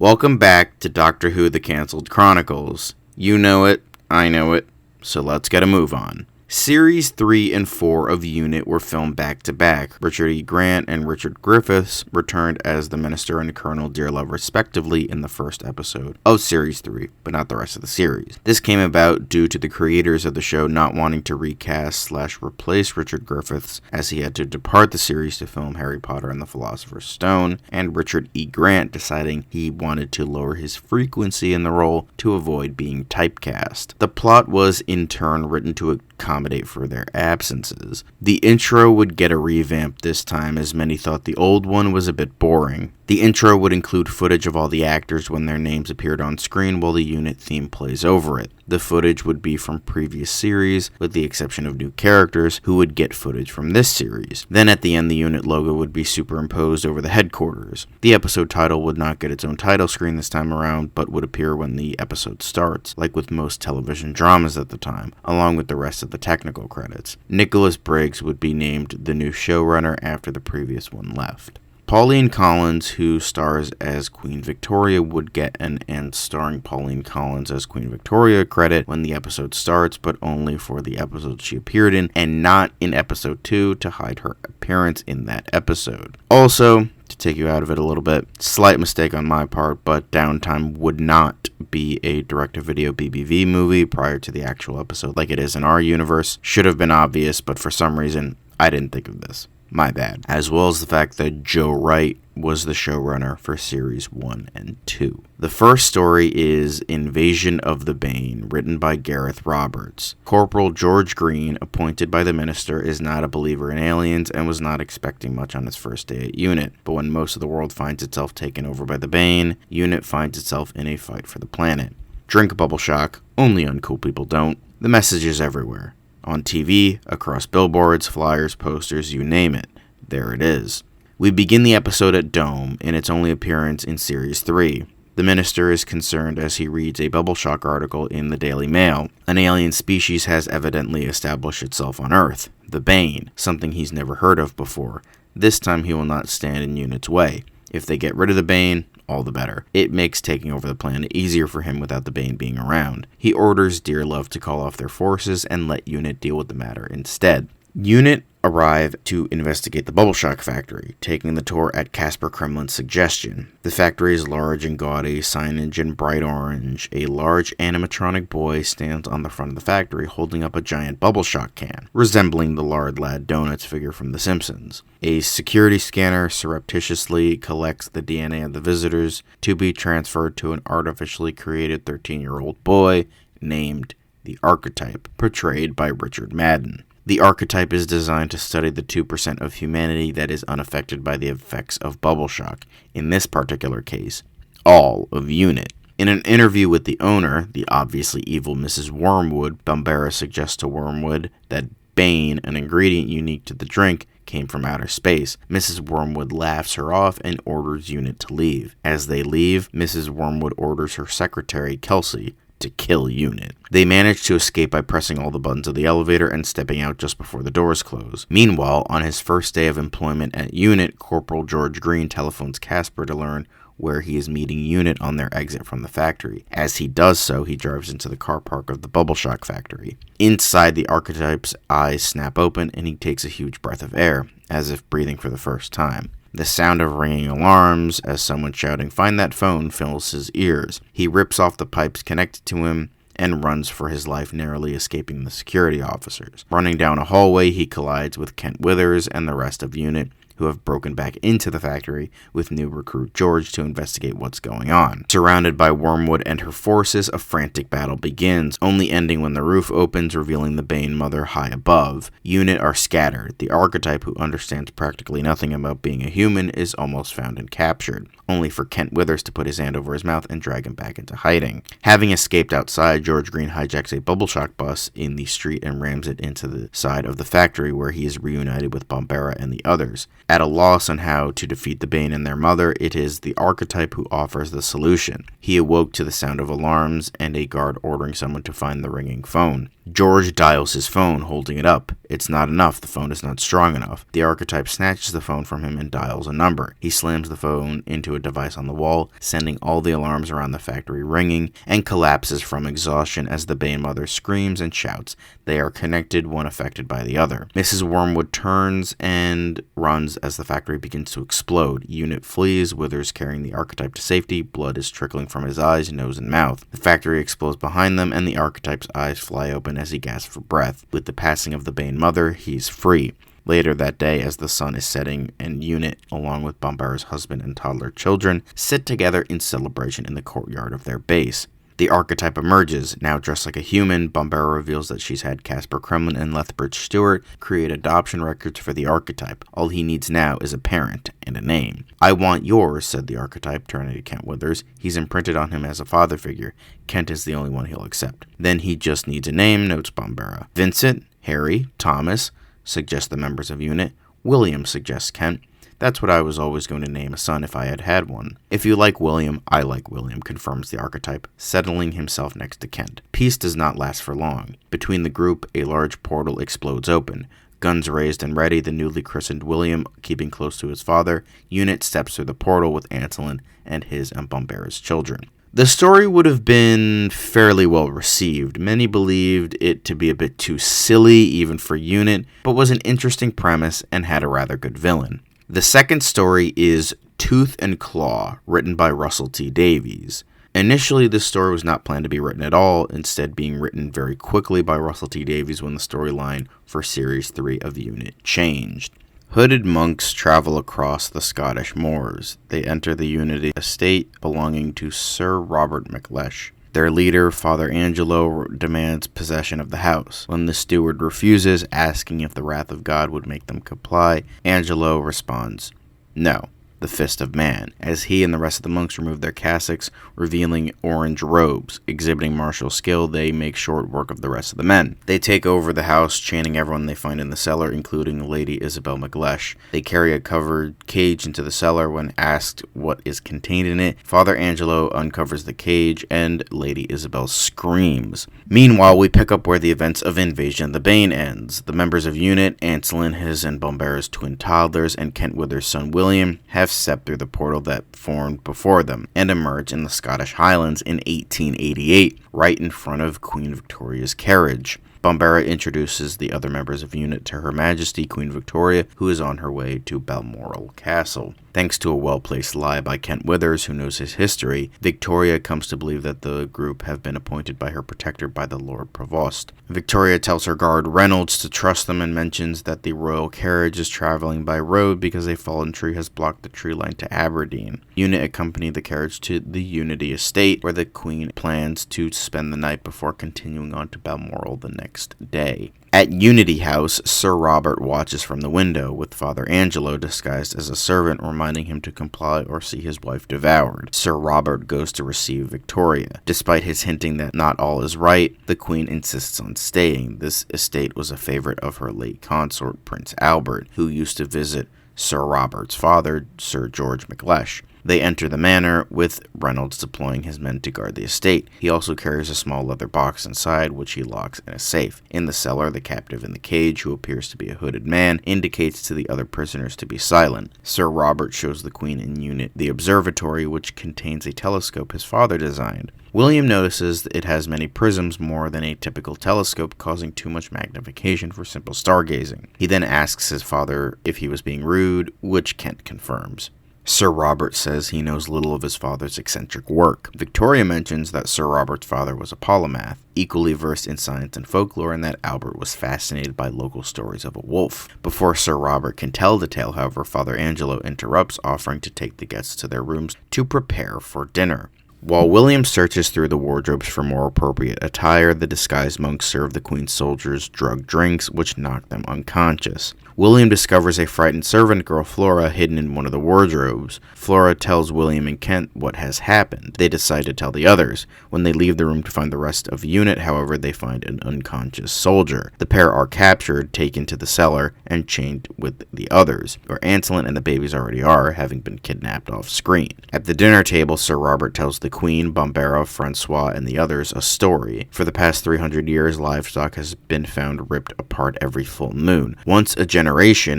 Welcome back to Doctor Who The Cancelled Chronicles. You know it, I know it, so let's get a move on. Series 3 and 4 of Unit were filmed back-to-back. Richard E. Grant and Richard Griffiths returned as the Minister and Colonel Dearlove respectively in the first episode of Series 3, but not the rest of the series. This came about due to the creators of the show not wanting to recast/replace Richard Griffiths, as he had to depart the series to film Harry Potter and the Philosopher's Stone, and Richard E. Grant deciding he wanted to lower his frequency in the role to avoid being typecast. The plot was in turn written to accommodate for their absences. The intro would get a revamp this time, as many thought the old one was a bit boring. The intro would include footage of all the actors when their names appeared on screen while the Unit theme plays over it. The footage would be from previous series, with the exception of new characters who would get footage from this series. Then at the end, the Unit logo would be superimposed over the headquarters. The episode title would not get its own title screen this time around, but would appear when the episode starts, like with most television dramas at the time, along with the rest of the technical credits. Nicholas Briggs would be named the new showrunner after the previous one left. Pauline Collins, who stars as Queen Victoria, would get an "and starring Pauline Collins as Queen Victoria" credit when the episode starts, but only for the episode she appeared in, and not in episode 2 to hide her appearance in that episode. Also, to take you out of it a little bit, slight mistake on my part, but Downtime would not be a direct-to-video BBV movie prior to the actual episode like it is in our universe. Should have been obvious, but for some reason, I didn't think of this. My bad. As well as the fact that Joe Wright was the showrunner for Series 1 and 2. The first story is Invasion of the Bane, written by Gareth Roberts. Corporal George Green, appointed by the Minister, is not a believer in aliens and was not expecting much on his first day at Unit. But when most of the world finds itself taken over by the Bane, Unit finds itself in a fight for the planet. Drink Bubble Shock, only uncool people don't. The message is everywhere. On TV, across billboards, flyers, posters, you name it. There it is. We begin the episode at Dome, in its only appearance in Series 3. The Minister is concerned as he reads a Bubble Shock article in the Daily Mail. An alien species has evidently established itself on Earth, the Bane, something he's never heard of before. This time he will not stand in Unit's way. If they get rid of the Bane, all the better. It makes taking over the planet easier for him without the Bane being around. He orders Dearlove to call off their forces and let Unit deal with the matter instead. Unit arrive to investigate the Bubble Shock factory, taking the tour at Casper Kremlin's suggestion. The factory is large and gaudy, signage in bright orange. A large animatronic boy stands on the front of the factory holding up a giant Bubble Shock can, resembling the Lard Lad Donuts figure from The Simpsons. A security scanner surreptitiously collects the DNA of the visitors to be transferred to an artificially created 13-year-old boy named the Archetype, portrayed by Richard Madden. The Archetype is designed to study the 2% of humanity that is unaffected by the effects of Bubble Shock, in this particular case, all of Unit. In an interview with the owner, the obviously evil Mrs. Wormwood, Bombera suggests to Wormwood that Bane, an ingredient unique to the drink, came from outer space. Mrs. Wormwood laughs her off and orders Unit to leave. As they leave, Mrs. Wormwood orders her secretary, Kelsey, to kill Unit. They manage to escape by pressing all the buttons of the elevator and stepping out just before the doors close. Meanwhile, on his first day of employment at Unit, Corporal George Green telephones Casper to learn where he is meeting Unit on their exit from the factory. As he does so, he drives into the car park of the Bubble Shock factory. Inside, the Archetype's eyes snap open and he takes a huge breath of air, as if breathing for the first time. The sound of ringing alarms, as someone shouting, "Find that phone," fills his ears. He rips off the pipes connected to him and runs for his life, narrowly escaping the security officers. Running down a hallway, he collides with Kent Withers and the rest of Unit, who have broken back into the factory with new recruit George to investigate what's going on. Surrounded by Wormwood and her forces, a frantic battle begins, only ending when the roof opens, revealing the Bane Mother high above. Unit are scattered. The Archetype, who understands practically nothing about being a human, is almost found and captured, only for Kent Withers to put his hand over his mouth and drag him back into hiding. Having escaped outside, George Green hijacks a Bubble Shock bus in the street and rams it into the side of the factory, where he is reunited with Bombera and the others. At a loss on how to defeat the Bane and their mother, it is the Archetype who offers the solution. He awoke to the sound of alarms and a guard ordering someone to find the ringing phone. George dials his phone, holding it up. It's not enough. The phone is not strong enough. The archetype snatches the phone from him and dials a number. He slams the phone into a device on the wall, sending all the alarms around the factory ringing, and collapses from exhaustion as the Bane mother screams and shouts. They are connected, one affected by the other. Mrs. Wormwood turns and runs as the factory begins to explode. Unit flees, Withers carrying the archetype to safety. Blood is trickling from his eyes, nose, and mouth. The factory explodes behind them, and the archetype's eyes fly open as he gasps for breath. With the passing of the Bane mother, he's free. Later that day, as the sun is setting, and Unit, along with Bombera's husband and toddler children, sit together in celebration in the courtyard of their base. The archetype emerges. Now dressed like a human, Bombera reveals that she's had Casper Kremlin and Lethbridge Stewart create adoption records for the archetype. All he needs now is a parent and a name. "I want yours," said the archetype, turning to Kent Withers. "He's imprinted on him as a father figure. Kent is the only one he'll accept." "Then he just needs a name," notes Bombera. "Vincent, Harry, Thomas," suggest the members of Unit. "William," suggests Kent. "That's what I was always going to name a son if I had had one." "If you like William, I like William," confirms the archetype, settling himself next to Kent. Peace does not last for long. Between the group, a large portal explodes open. Guns raised and ready, the newly christened William, keeping close to his father, Unit steps through the portal with Antolin and his and Bombera's children. The story would have been fairly well received. Many believed it to be a bit too silly, even for Unit, but was an interesting premise and had a rather good villain. The second story is Tooth and Claw, written by Russell T. Davies. Initially, this story was not planned to be written at all, instead being written very quickly by Russell T. Davies when the storyline for Series 3 of Unit changed. Hooded monks travel across the Scottish moors. They enter the Unity estate belonging to Sir Robert McLeish. Their leader, Father Angelo, demands possession of the house. When the steward refuses, asking if the wrath of God would make them comply, Angelo responds, "No, the fist of man," as he and the rest of the monks remove their cassocks, revealing orange robes. Exhibiting martial skill, they make short work of the rest of the men. They take over the house, chaining everyone they find in the cellar, including Lady Isabel McLeish. They carry a covered cage into the cellar. When asked what is contained in it, Father Angelo uncovers the cage, and Lady Isabel screams. Meanwhile, we pick up where the events of Invasion of the Bane ends. The members of Unit, Antolin, his and Bombera's twin toddlers, and Kent Withers' son William, have stepped through the portal that formed before them and emerge in the Scottish Highlands in 1888, right in front of Queen Victoria's carriage. Bombera introduces the other members of Unit to Her Majesty Queen Victoria, who is on her way to Balmoral Castle. Thanks to a well-placed lie by Kent Withers, who knows his history, Victoria comes to believe that the group have been appointed by her protector by the Lord Provost. Victoria tells her guard Reynolds to trust them and mentions that the royal carriage is traveling by road because a fallen tree has blocked the tree line to Aberdeen. Unit accompany the carriage to the Unity estate, where the Queen plans to spend the night before continuing on to Balmoral the next day. At Unity House, Sir Robert watches from the window, with Father Angelo disguised as a servant reminding him to comply or see his wife devoured. Sir Robert goes to receive Victoria. Despite his hinting that not all is right, the Queen insists on staying. This estate was a favorite of her late consort, Prince Albert, who used to visit Sir Robert's father, Sir George McLeish. They enter the manor, with Reynolds deploying his men to guard the estate. He also carries a small leather box inside, which he locks in a safe. In the cellar, the captive in the cage, who appears to be a hooded man, indicates to the other prisoners to be silent. Sir Robert shows the Queen and Unit the observatory, which contains a telescope his father designed. William notices that it has many prisms, more than a typical telescope, causing too much magnification for simple stargazing. He then asks his father if he was being rude, which Kent confirms. Sir Robert says he knows little of his father's eccentric work. Victoria mentions that Sir Robert's father was a polymath, equally versed in science and folklore, and that Albert was fascinated by local stories of a wolf. Before Sir Robert can tell the tale, however, Father Angelo interrupts, offering to take the guests to their rooms to prepare for dinner. While William searches through the wardrobes for more appropriate attire, the disguised monks serve the Queen's soldiers drugged drinks, which knock them unconscious. William discovers a frightened servant girl, Flora, hidden in one of the wardrobes. Flora tells William and Kent what has happened. They decide to tell the others. When they leave the room to find the rest of the unit, however, they find an unconscious soldier. The pair are captured, taken to the cellar, and chained with the others, where Anselin and the babies already are, having been kidnapped off screen. At the dinner table, Sir Robert tells the Queen, Bombera, Francois, and the others a story. For the past 300 years, livestock has been found ripped apart every full moon. Once a generation,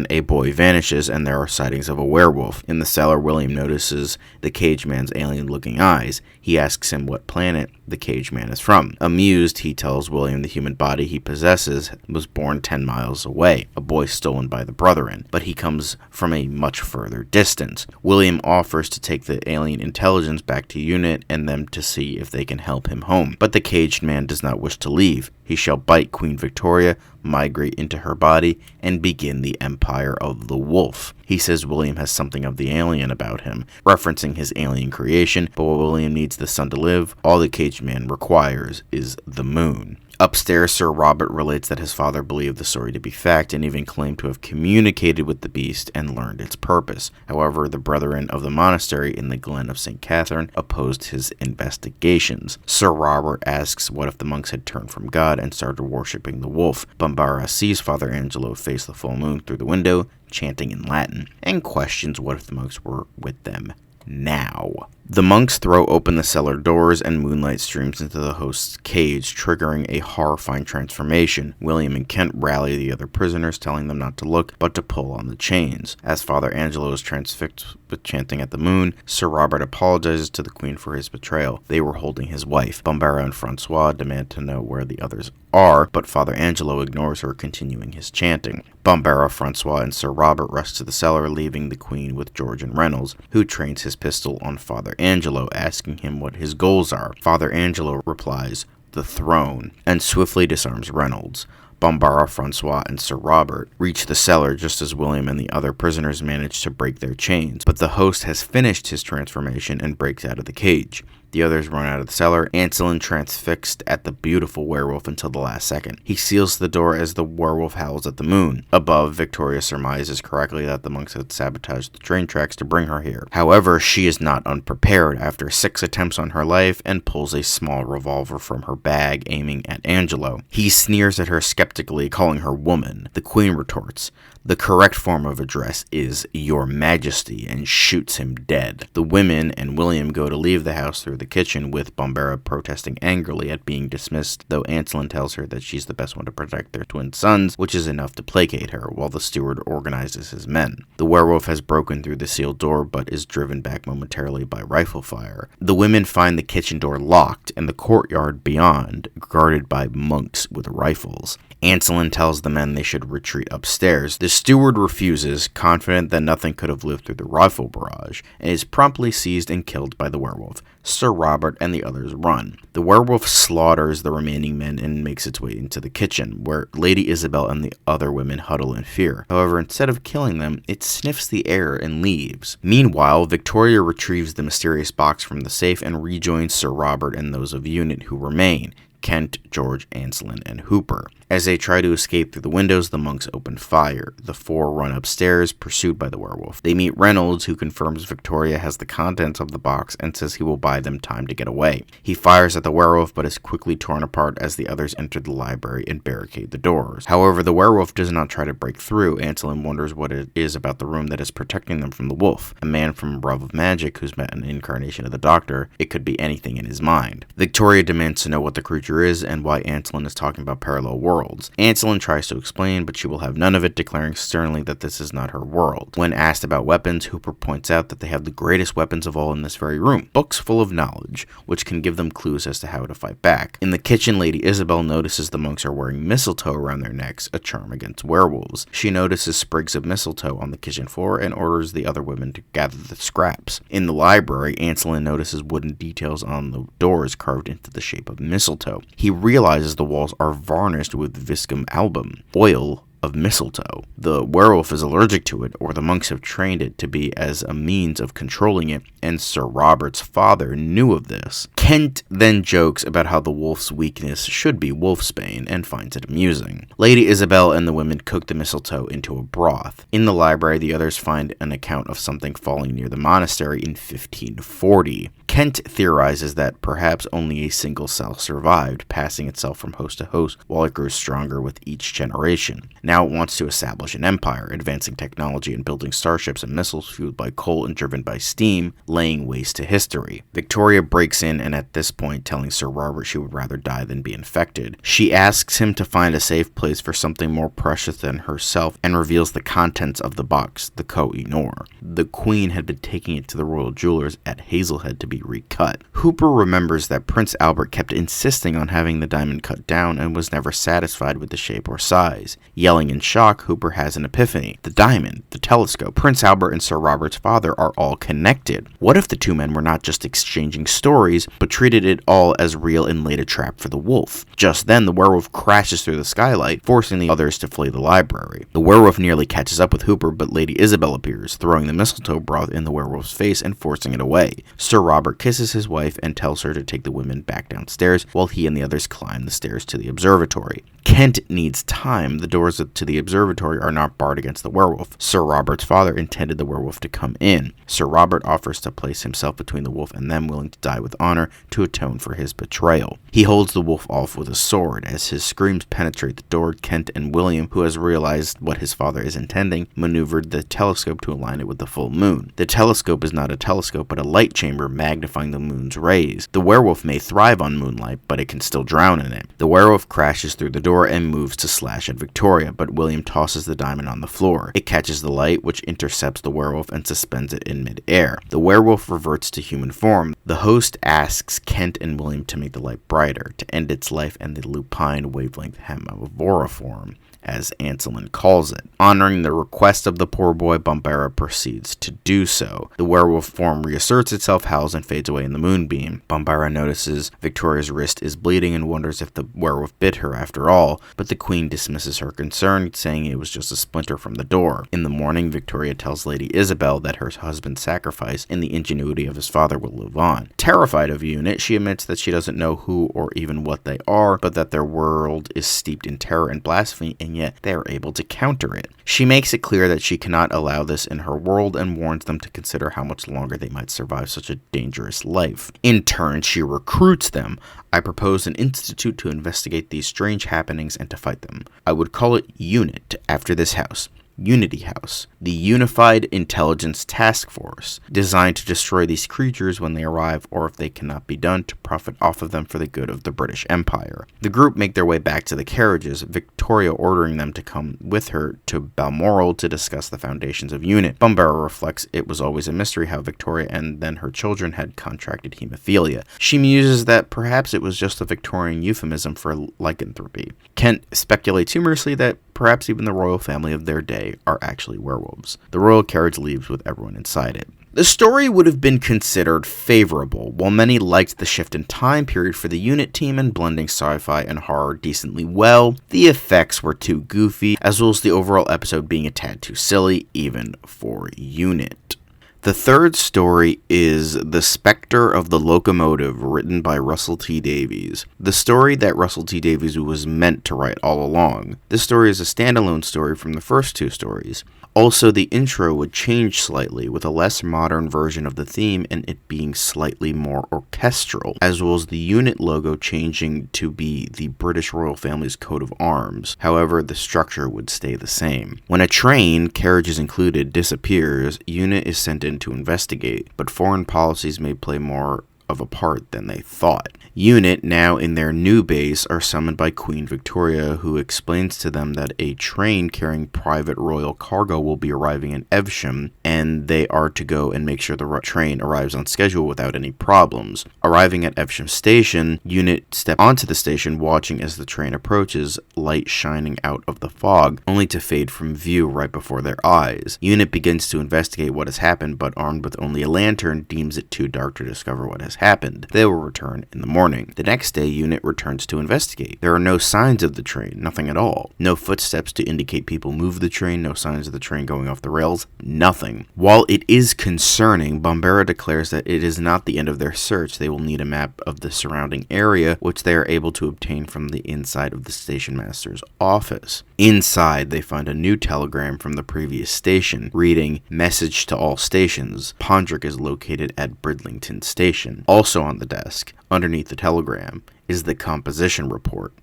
a boy vanishes, and there are sightings of a werewolf. In the cellar, William notices the cage man's alien-looking eyes. He asks him what planet the cage man is from. Amused, he tells William the human body he possesses was born 10 miles away, a boy stolen by the Brethren, but he comes from a much further distance. William offers to take the alien intelligence back to UNIT and them to see if they can help him home, but the caged man does not wish to leave. He shall bite Queen Victoria, migrate into her body, and begin the Empire of the Wolf. He says William has something of the alien about him, referencing his alien creation, but while William needs the sun to live, all the caged man requires is the moon. Upstairs, Sir Robert relates that his father believed the story to be fact and even claimed to have communicated with the beast and learned its purpose. However, the brethren of the monastery in the Glen of St. Catherine opposed his investigations. Sir Robert asks what if the monks had turned from God and started worshipping the wolf. Bombara sees Father Angelo face the full moon through the window, chanting in Latin, and questions what if the monks were with them now. The monks throw open the cellar doors and moonlight streams into the host's cage, triggering a horrifying transformation. William and Kent rally the other prisoners, telling them not to look, but to pull on the chains. As Father Angelo is transfixed with chanting at the moon, Sir Robert apologizes to the Queen for his betrayal. They were holding his wife. Bombera and Francois demand to know where the others are, but Father Angelo ignores her, continuing his chanting. Bombera, Francois, and Sir Robert rush to the cellar, leaving the Queen with George and Reynolds, who trains his pistol on Father Angelo, asking him what his goals are. Father Angelo replies, "The throne," and swiftly disarms Reynolds. Bombara, Francois, and Sir Robert reach the cellar just as William and the other prisoners manage to break their chains, but the host has finished his transformation and breaks out of the cage. The others run out of the cellar, Anselin transfixed at the beautiful werewolf until the last second. He seals the door as the werewolf howls at the moon. Above, Victoria surmises correctly that the monks had sabotaged the train tracks to bring her here. However, she is not unprepared after 6 attempts on her life and pulls a small revolver from her bag, aiming at Angelo. He sneers at her skeptically, calling her woman. The Queen retorts, "The correct form of address is Your Majesty," and shoots him dead. The women and William go to leave the house through the kitchen, with Bombera protesting angrily at being dismissed, though Anselin tells her that she's the best one to protect their twin sons, which is enough to placate her, while the steward organizes his men. The werewolf has broken through the sealed door, but is driven back momentarily by rifle fire. The women find the kitchen door locked, and the courtyard beyond guarded by monks with rifles. Anselin tells the men they should retreat upstairs. The steward refuses, confident that nothing could have lived through the rifle barrage, and is promptly seized and killed by the werewolf. Sir Robert and the others run. The werewolf slaughters the remaining men and makes its way into the kitchen, where Lady Isabel and the other women huddle in fear. However, instead of killing them, it sniffs the air and leaves. Meanwhile, Victoria retrieves the mysterious box from the safe and rejoins Sir Robert and those of UNIT who remain: Kent, George, Anselin, and Hooper. As they try to escape through the windows, the monks open fire. The 4 run upstairs, pursued by the werewolf. They meet Reynolds, who confirms Victoria has the contents of the box and says he will buy them time to get away. He fires at the werewolf, but is quickly torn apart as the others enter the library and barricade the doors. However, the werewolf does not try to break through. Anselin wonders what it is about the room that is protecting them from the wolf. A man from Above of Magic who's met an incarnation of the Doctor. It could be anything in his mind. Victoria demands to know what the creature is and why Anselin is talking about parallel worlds. Anselin tries to explain, but she will have none of it, declaring sternly that this is not her world. When asked about weapons, Hooper points out that they have the greatest weapons of all in this very room, books full of knowledge, which can give them clues as to how to fight back. In the kitchen, Lady Isabel notices the monks are wearing mistletoe around their necks, a charm against werewolves. She notices sprigs of mistletoe on the kitchen floor and orders the other women to gather the scraps. In the library, Anselin notices wooden details on the doors carved into the shape of mistletoe. He realizes the walls are varnished with viscum album, oil of mistletoe. The werewolf is allergic to it, or the monks have trained it to be as a means of controlling it, and Sir Robert's father knew of this. Kent then jokes about how the wolf's weakness should be wolfsbane and finds it amusing. Lady Isabel and the women cook the mistletoe into a broth. In the library, the others find an account of something falling near the monastery in 1540. Kent theorizes that perhaps only a single cell survived, passing itself from host to host while it grew stronger with each generation. Now it wants to establish an empire, advancing technology and building starships and missiles fueled by coal and driven by steam, laying waste to history. Victoria breaks in and at this point telling Sir Robert she would rather die than be infected. She asks him to find a safe place for something more precious than herself and reveals the contents of the box, the Koh-i-Noor. The Queen had been taking it to the royal jewelers at Hazelhead to be recut. Hooper remembers that Prince Albert kept insisting on having the diamond cut down and was never satisfied with the shape or size. Yelling in shock, Hooper has an epiphany. The diamond, the telescope, Prince Albert and Sir Robert's father are all connected. What if the two men were not just exchanging stories, but treated it all as real and laid a trap for the wolf? Just then, the werewolf crashes through the skylight, forcing the others to flee the library. The werewolf nearly catches up with Hooper, but Lady Isabel appears, throwing the mistletoe broth in the werewolf's face and forcing it away. Sir Robert kisses his wife and tells her to take the women back downstairs while he and the others climb the stairs to the observatory. Kent needs time. The doors to the observatory are not barred against the werewolf. Sir Robert's father intended the werewolf to come in. Sir Robert offers to place himself between the wolf and them, willing to die with honor to atone for his betrayal. He holds the wolf off with a sword. As his screams penetrate the door, Kent and William, who has realized what his father is intending, maneuvered the telescope to align it with the full moon. The telescope is not a telescope, but a light chamber magnifying the moon's rays. The werewolf may thrive on moonlight, but it can still drown in it. The werewolf crashes through the door and moves to slash at Victoria, but William tosses the diamond on the floor. It catches the light, which intercepts the werewolf and suspends it in midair. The werewolf reverts to human form. The host asks Kent and William to make the light brighter, to end its life and the lupine wavelength hemivoriform, as Anselin calls it. Honoring the request of the poor boy, Bombera proceeds to do so. The werewolf form reasserts itself, howls, and fades away in the moonbeam. Bombera notices Victoria's wrist is bleeding and wonders if the werewolf bit her after all, but the Queen dismisses her concern, saying it was just a splinter from the door. In the morning, Victoria tells Lady Isabel that her husband's sacrifice and the ingenuity of his father will live on. Terrified of Unit, she admits that she doesn't know who or even what they are, but that their world is steeped in terror and blasphemy, and yet they are able to counter it. She makes it clear that she cannot allow this in her world and warns them to consider how much longer they might survive such a dangerous life. In turn, she recruits them. I propose an institute to investigate these strange happenings and to fight them. I would call it UNIT after this house. Unity House, the Unified Intelligence Task Force, designed to destroy these creatures when they arrive or if they cannot be done to profit off of them for the good of the British Empire. The group make their way back to the carriages, Victoria ordering them to come with her to Balmoral to discuss the foundations of UNIT. Bombera reflects it was always a mystery how Victoria and then her children had contracted hemophilia. She muses that perhaps it was just a Victorian euphemism for lycanthropy. Kent speculates humorously that perhaps even the royal family of their day are actually werewolves. The royal carriage leaves with everyone inside it. The story would have been considered favorable. While many liked the shift in time period for the UNIT team and blending sci-fi and horror decently well, the effects were too goofy, as well as the overall episode being a tad too silly, even for UNIT. The third story is The Specter of the Locomotive, written by Russell T. Davies. The story that Russell T. Davies was meant to write all along. This story is a standalone story from the first two stories. Also, the intro would change slightly, with a less modern version of the theme and it being slightly more orchestral, as well as the UNIT logo changing to be the British royal family's coat of arms. However, the structure would stay the same. When a train, carriages included, disappears, UNIT is sent in to investigate, but foreign policies may play more of a part than they thought. UNIT, now in their new base, are summoned by Queen Victoria, who explains to them that a train carrying private royal cargo will be arriving in Evesham, and they are to go and make sure the train arrives on schedule without any problems. Arriving at Evesham Station, UNIT step onto the station, watching as the train approaches, light shining out of the fog, only to fade from view right before their eyes. UNIT begins to investigate what has happened, but armed with only a lantern, deems it too dark to discover what has happened. They will return in the morning. The next day, Unit returns to investigate. There are no signs of the train, nothing at all. No footsteps to indicate people moved the train, no signs of the train going off the rails, nothing. While it is concerning, Bombera declares that it is not the end of their search. They will need a map of the surrounding area, which they are able to obtain from the inside of the station master's office. Inside, they find a new telegram from the previous station, reading, "Message to all stations. Pondrick is located at Bridlington Station." Also on the desk, underneath the telegram, is the composition report.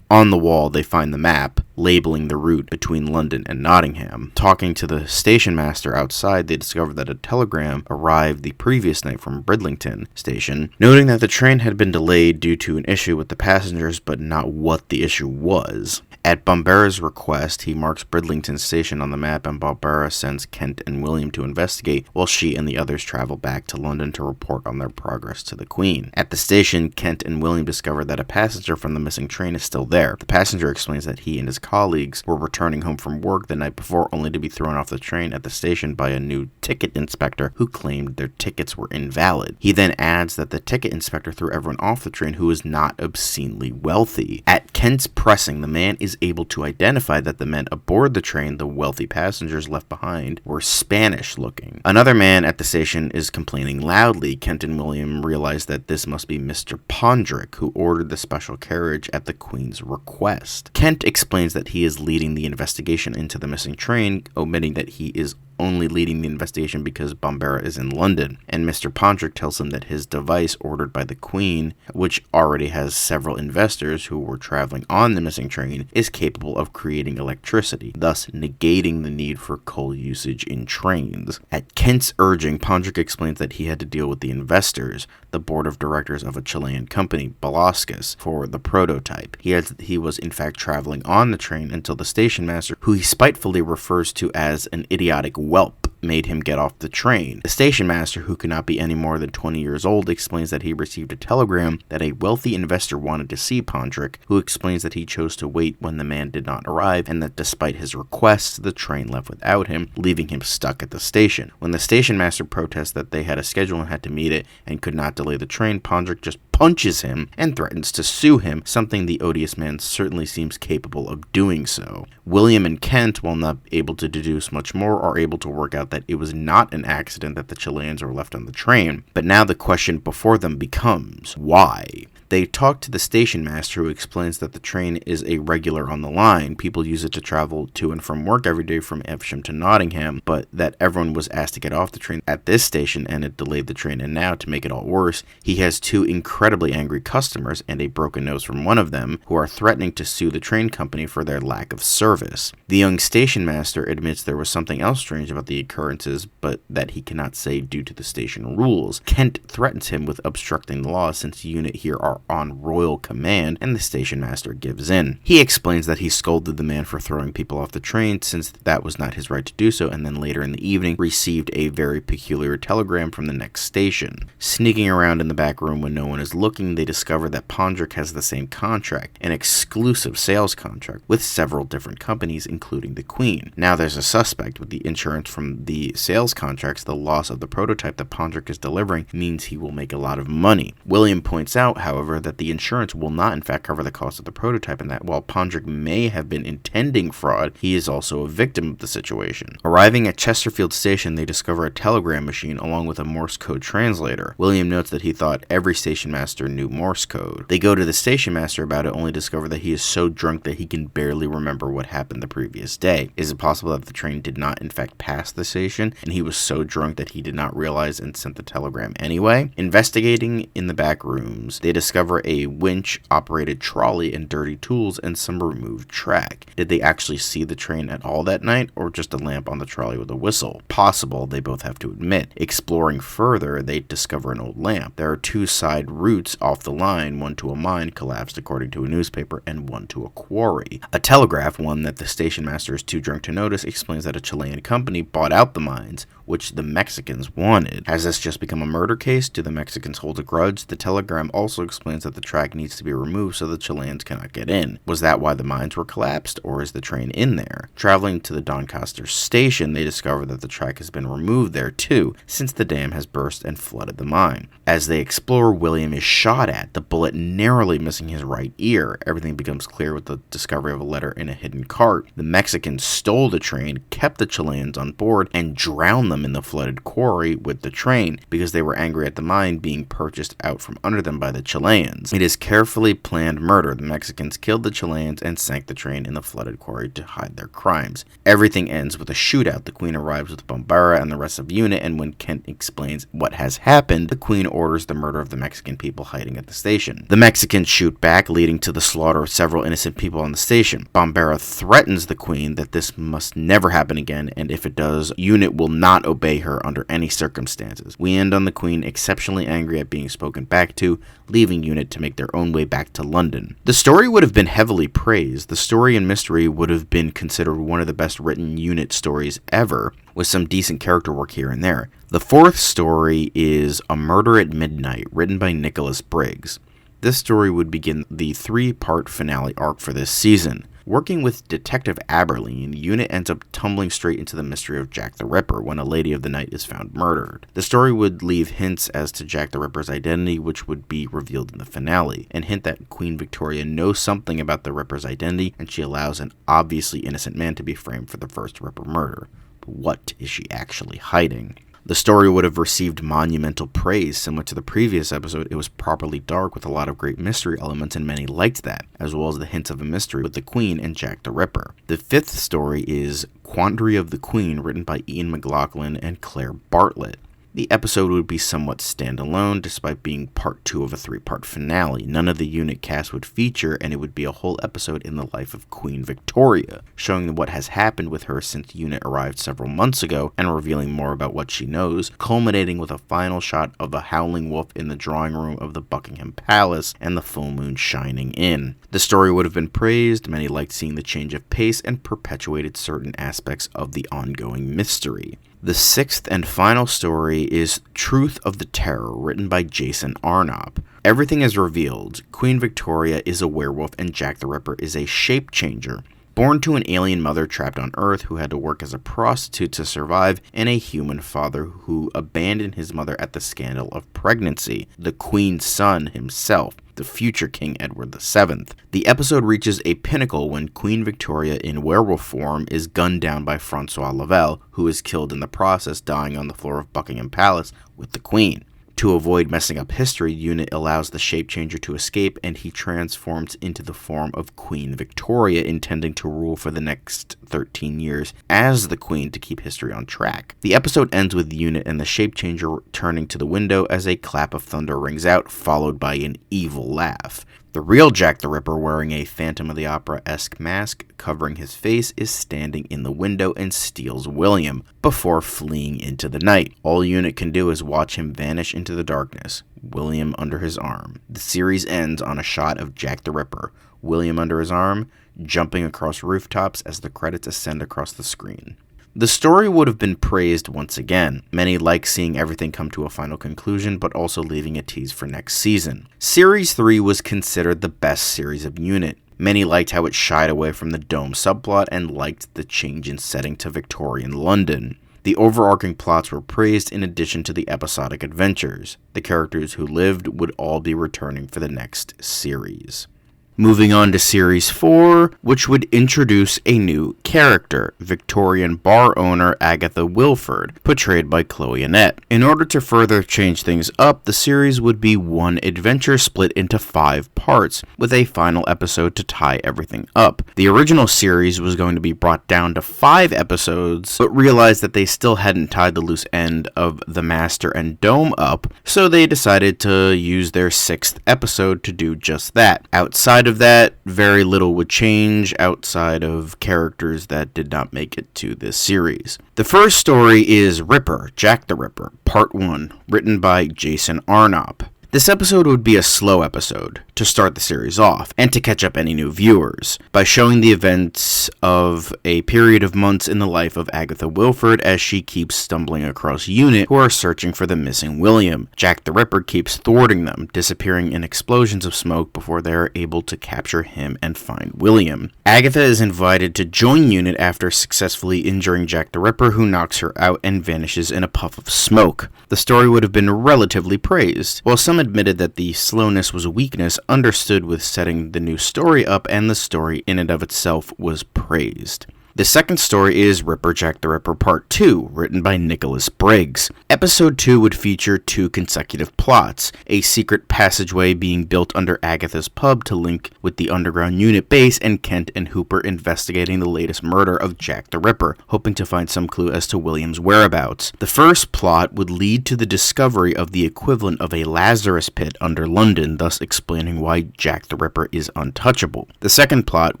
On the wall, they find the map, labeling the route between London and Nottingham. Talking to the station master outside, they discover that a telegram arrived the previous night from Bridlington Station, noting that the train had been delayed due to an issue with the passengers, but not what the issue was. At Bombera's request, he marks Bridlington Station on the map, and Bombera sends Kent and William to investigate, while she and the others travel back to London to report on their progress to the Queen. At the station, Kent and William discover that a passenger from the missing train is still there. The passenger explains that he and his colleagues were returning home from work the night before, only to be thrown off the train at the station by a new ticket inspector who claimed their tickets were invalid. He then adds that the ticket inspector threw everyone off the train who was not obscenely wealthy. At Kent's pressing, the man is able to identify that the men aboard the train, the wealthy passengers left behind, were Spanish looking. Another man at the station is complaining loudly. Kent and William realize that this must be Mr. Pondrick, who ordered the special carriage at the Queen's request. Kent explains that he is leading the investigation into the missing train, omitting that he is only leading the investigation because Bombera is in London, and Mr. Pondrick tells him that his device ordered by the Queen, which already has several investors who were traveling on the missing train, is capable of creating electricity, thus negating the need for coal usage in trains. At Kent's urging, Pondrick explains that he had to deal with the investors, the board of directors of a Chilean company, Velasquez, for the prototype. He adds that he was in fact traveling on the train until the station master, who he spitefully refers to as an idiotic whelp, made him get off the train. The station master, who could not be any more than 20 years old, explains that he received a telegram that a wealthy investor wanted to see Pondrick, who explains that he chose to wait when the man did not arrive, and that despite his requests, the train left without him, leaving him stuck at the station. When the station master protests that they had a schedule and had to meet it and could not delay the train, Pondrick just punches him and threatens to sue him, something the odious man certainly seems capable of doing so. William and Kent, while not able to deduce much more, are able to work out that it was not an accident that the Chileans were left on the train. But now the question before them becomes, why? They talk to the station master, who explains that the train is a regular on the line. People use it to travel to and from work every day from Evesham to Nottingham, but that everyone was asked to get off the train at this station and it delayed the train. And now, to make it all worse, he has two incredibly angry customers and a broken nose from one of them, who are threatening to sue the train company for their lack of service. The young station master admits there was something else strange about the occurrences, but that he cannot say due to the station rules. Kent threatens him with obstructing the law, since the unit here are on royal command, and the station master gives in. He explains that he scolded the man for throwing people off the train, since that was not his right to do so, and then later in the evening received a very peculiar telegram from the next station. Sneaking around in the back room when no one is looking, they discover that Pondrick has the same contract, an exclusive sales contract, with several different companies, including the Queen. Now there's a suspect. With the insurance from the sales contracts, the loss of the prototype that Pondrick is delivering means he will make a lot of money. William points out, however, that the insurance will not in fact cover the cost of the prototype, and that while Pondrick may have been intending fraud, he is also a victim of the situation. Arriving at Chesterfield Station, they discover a telegram machine along with a Morse code translator. William notes that he thought every station master knew Morse code. They go to the station master about it, only discover that he is so drunk that he can barely remember what happened the previous day. Is it possible that the train did not in fact pass the station, and he was so drunk that he did not realize and sent the telegram anyway? Investigating in the back rooms, they discover a winch-operated trolley and dirty tools and some removed track. Did they actually see the train at all that night, or just a lamp on the trolley with a whistle? Possible, they both have to admit. Exploring further, they discover an old lamp. There are two side routes off the line, one to a mine, collapsed according to a newspaper, and one to a quarry. A telegraph, one that the station master is too drunk to notice, explains that a Chilean company bought out the mines, which the Mexicans wanted. Has this just become a murder case? Do the Mexicans hold a grudge? The telegram also explains explains that the track needs to be removed so the Chileans cannot get in. Was that why the mines were collapsed, or is the train in there? Traveling to the Doncaster station, they discover that the track has been removed there too, since the dam has burst and flooded the mine. As they explore, William is shot at, the bullet narrowly missing his right ear. Everything becomes clear with the discovery of a letter in a hidden cart. The Mexicans stole the train, kept the Chileans on board, and drowned them in the flooded quarry with the train because they were angry at the mine being purchased out from under them by the Chileans. It is carefully planned murder. The Mexicans killed the Chileans and sank the train in the flooded quarry to hide their crimes. Everything ends with a shootout. The Queen arrives with Bombara and the rest of the unit, and when Kent explains what has happened, the Queen orders the murder of the Mexican people hiding at the station. The Mexicans shoot back, leading to the slaughter of several innocent people on the station. Bombara threatens the Queen that this must never happen again, and if it does, unit will not obey her under any circumstances. We end on the Queen exceptionally angry at being spoken back to, leaving unit to make their own way back to London. The story would have been heavily praised. The story and mystery would have been considered one of the best written unit stories ever, with some decent character work here and there. The fourth story is A Murder at Midnight, written by Nicholas Briggs. This story would begin the 3-part finale arc for this season. Working with Detective Aberline, Unit ends up tumbling straight into the mystery of Jack the Ripper when a lady of the night is found murdered. The story would leave hints as to Jack the Ripper's identity, which would be revealed in the finale, and hint that Queen Victoria knows something about the Ripper's identity, and she allows an obviously innocent man to be framed for the first Ripper murder. But what is she actually hiding? The story would have received monumental praise. Similar to the previous episode, it was properly dark with a lot of great mystery elements, and many liked that, as well as the hints of a mystery with the Queen and Jack the Ripper. The fifth story is Quandary of the Queen, written by Ian McLaughlin and Claire Bartlett. The episode would be somewhat standalone, despite being part 2 of a 3-part finale. None of the unit cast would feature, and it would be a whole episode in the life of Queen Victoria, showing what has happened with her since unit arrived several months ago, and revealing more about what she knows, culminating with a final shot of a howling wolf in the drawing room of the Buckingham Palace, and the full moon shining in. The story would have been praised. Many liked seeing the change of pace, and perpetuated certain aspects of the ongoing mystery. The sixth and final story is Truth of the Terror, written by Jason Arnop. Everything is revealed. Queen Victoria is a werewolf and Jack the Ripper is a shape changer. Born to an alien mother trapped on Earth who had to work as a prostitute to survive, and a human father who abandoned his mother at the scandal of pregnancy, the Queen's son himself, the future King Edward VII. The episode reaches a pinnacle when Queen Victoria in werewolf form is gunned down by Francois Lavelle, who is killed in the process, dying on the floor of Buckingham Palace with the Queen. To avoid messing up history, Unit allows the shape changer to escape, and he transforms into the form of Queen Victoria, intending to rule for the next 13 years as the Queen to keep history on track. The episode ends with Unit and the shape changer turning to the window as a clap of thunder rings out, followed by an evil laugh. The real Jack the Ripper, wearing a Phantom of the Opera-esque mask covering his face, is standing in the window and steals William before fleeing into the night. All Unit can do is watch him vanish into the darkness, William under his arm. The series ends on a shot of Jack the Ripper, William under his arm, jumping across rooftops as the credits ascend across the screen. The story would have been praised once again. Many like seeing everything come to a final conclusion, but also leaving a tease for next season. Series 3 was considered the best series of Unit. Many liked how it shied away from the Dome subplot and liked the change in setting to Victorian London. The overarching plots were praised in addition to the episodic adventures. The characters who lived would all be returning for the next series. Moving on to Series 4, which would introduce a new character, Victorian bar owner Agatha Wilford, portrayed by Chloe Annette. In order to further change things up, the series would be one adventure split into 5 parts, with a final episode to tie everything up. The original series was going to be brought down to 5 episodes, but realized that they still hadn't tied the loose end of the Master and Dome up, so they decided to use their 6th episode to do just that. Outside of that, very little would change outside of characters that did not make it to this series. The first story is Ripper, Jack the Ripper, Part 1, written by Jason Arnop. This episode would be a slow episode. to start the series off, and to catch up any new viewers, by showing the events of a period of months in the life of Agatha Wilford as she keeps stumbling across UNIT who are searching for the missing William. Jack the Ripper keeps thwarting them, disappearing in explosions of smoke before they are able to capture him and find William. Agatha is invited to join UNIT after successfully injuring Jack the Ripper, who knocks her out and vanishes in a puff of smoke. The story would have been relatively praised. While some admitted that the slowness was a weakness, understood with setting the new story up, and the story in and of itself was praised. The second story is Ripper Jack the Ripper Part 2, written by Nicholas Briggs. Episode 2 would feature 2 consecutive plots, a secret passageway being built under Agatha's pub to link with the underground unit base, and Kent and Hooper investigating the latest murder of Jack the Ripper, hoping to find some clue as to William's whereabouts. The first plot would lead to the discovery of the equivalent of a Lazarus pit under London, thus explaining why Jack the Ripper is untouchable. The second plot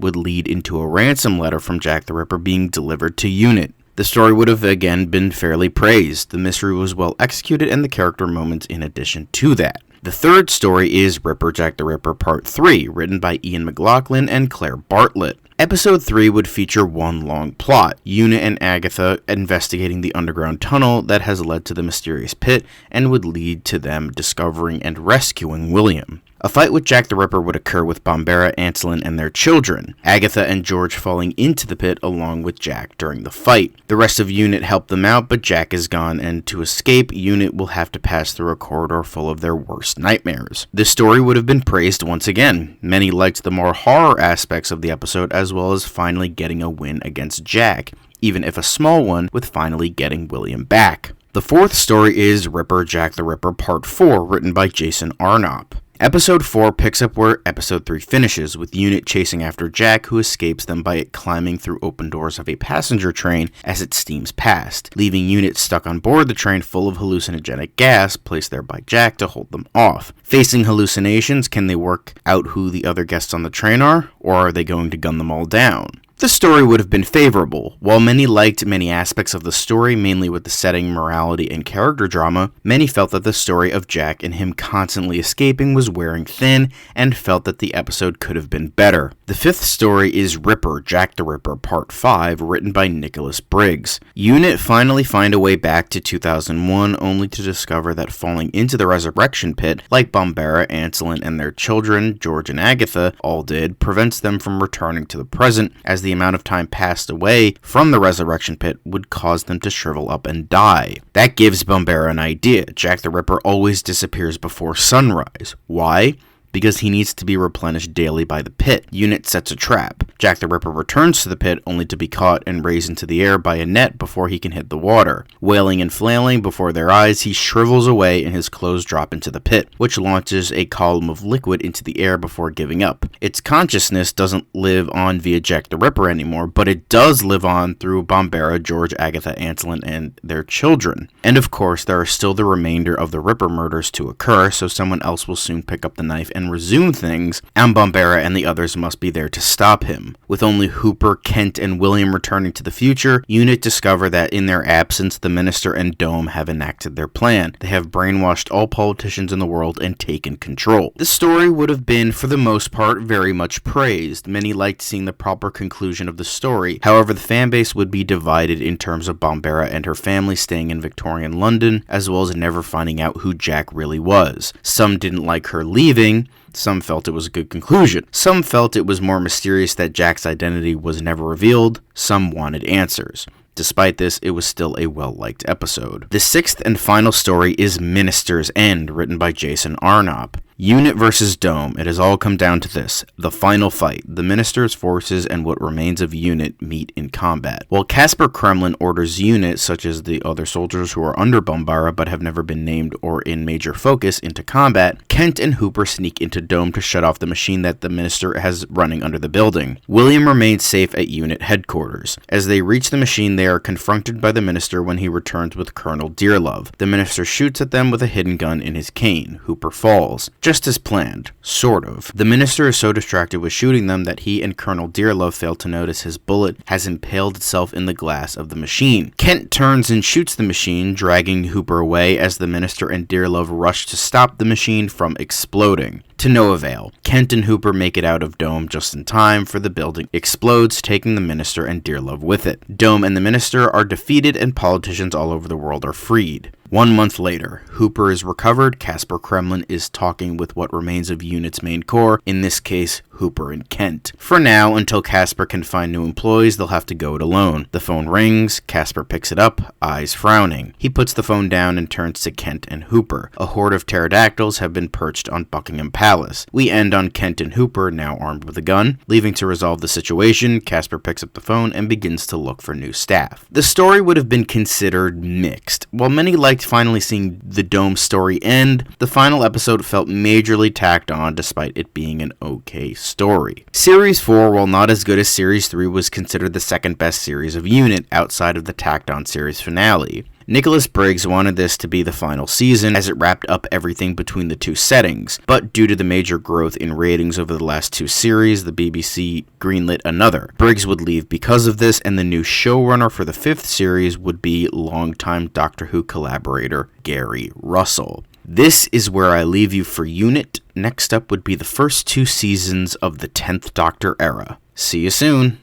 would lead into a ransom letter from Jack the Ripper being delivered to UNIT. The story would have again been fairly praised. The mystery was well executed and the character moments in addition to that. The third story is Ripper Jack the Ripper Part 3, written by Ian McLaughlin and Claire Bartlett. Episode 3 would feature one long plot, UNIT and Agatha investigating the underground tunnel that has led to the mysterious pit and would lead to them discovering and rescuing William. A fight with Jack the Ripper would occur with Bombera, Anselin, and their children, Agatha and George falling into the pit along with Jack during the fight. The rest of UNIT help them out, but Jack is gone, and to escape, UNIT will have to pass through a corridor full of their worst nightmares. This story would have been praised once again. Many liked the more horror aspects of the episode, as well as finally getting a win against Jack, even if a small one, with finally getting William back. The fourth story is Ripper Jack the Ripper Part 4, written by Jason Arnott. Episode 4 picks up where Episode 3 finishes, with UNIT chasing after Jack, who escapes them by climbing through open doors of a passenger train as it steams past, leaving UNIT stuck on board the train full of hallucinogenic gas placed there by Jack to hold them off. Facing hallucinations, can they work out who the other guests on the train are, or are they going to gun them all down? The story would have been favorable. While many liked many aspects of the story, mainly with the setting, morality, and character drama, many felt that the story of Jack and him constantly escaping was wearing thin, and felt that the episode could have been better. The fifth story is Ripper Jack the Ripper Part 5, written by Nicholas Briggs. UNIT finally find a way back to 2001, only to discover that falling into the resurrection pit, like Bombera, Anselin, and their children, George and Agatha, all did, prevents them from returning to the present, as the amount of time passed away from the resurrection pit would cause them to shrivel up and die. That gives Bombera an idea. Jack the Ripper always disappears before sunrise. Why? Because he needs to be replenished daily by the pit. UNIT sets a trap. Jack the Ripper returns to the pit only to be caught and raised into the air by a net before he can hit the water. Wailing and flailing before their eyes, he shrivels away and his clothes drop into the pit, which launches a column of liquid into the air before giving up. Its consciousness doesn't live on via Jack the Ripper anymore, but it does live on through Bombera, George, Agatha, Anselin, and their children. And of course, there are still the remainder of the Ripper murders to occur, so someone else will soon pick up the knife and resume things, and Bombera and the others must be there to stop him. With only Hooper, Kent, and William returning to the future, UNIT discover that in their absence, the Minister and Dome have enacted their plan. They have brainwashed all politicians in the world and taken control. This story would have been, for the most part, very much praised. Many liked seeing the proper conclusion of the story. However, the fanbase would be divided in terms of Bombera and her family staying in Victorian London, as well as never finding out who Jack really was. Some didn't like her leaving. Some felt it was a good conclusion. Some felt it was more mysterious that Jack's identity was never revealed. Some wanted answers. Despite this, it was still a well-liked episode. The sixth and final story is Minister's End, written by Jason Arnott. UNIT versus Dome. It has all come down to this. The final fight. The Minister's forces and what remains of UNIT meet in combat. While Casper Kremlin orders UNIT, such as the other soldiers who are under Bombara but have never been named or in major focus, into combat, Kent and Hooper sneak into Dome to shut off the machine that the Minister has running under the building. William remains safe at UNIT headquarters. As they reach the machine, they are confronted by the Minister when he returns with Colonel Dearlove. The Minister shoots at them with a hidden gun in his cane. Hooper falls. Just as planned. Sort of. The Minister is so distracted with shooting them that he and Colonel Dearlove fail to notice his bullet has impaled itself in the glass of the machine. Kent turns and shoots the machine, dragging Hooper away as the Minister and Dearlove rush to stop the machine from from exploding. To no avail. Kent and Hooper make it out of Dome just in time for the building explodes, taking the Minister and Dearlove with it. Dome and the Minister are defeated and politicians all over the world are freed. 1 month later, Hooper is recovered, Casper Kremlin is talking with what remains of UNIT's main core, in this case, Hooper and Kent. For now, until Casper can find new employees, they'll have to go it alone. The phone rings, Casper picks it up, eyes frowning. He puts the phone down and turns to Kent and Hooper. A horde of pterodactyls have been perched on Buckingham Palace. We end on Kent and Hooper, now armed with a gun. Leaving to resolve the situation, Casper picks up the phone and begins to look for new staff. The story would have been considered mixed. While many liked finally seeing the Dome story end, the final episode felt majorly tacked on despite it being an okay story. Series 4, while not as good as Series 3, was considered the second best series of UNIT outside of the tacked on series finale. Nicholas Briggs wanted this to be the final season as it wrapped up everything between the two settings, but due to the major growth in ratings over the last two series, the BBC greenlit another. Briggs would leave because of this, and the new showrunner for the 5th series would be longtime Doctor Who collaborator Gary Russell. This is where I leave you for UNIT. Next up would be the first 2 seasons of the 10th Doctor era. See you soon!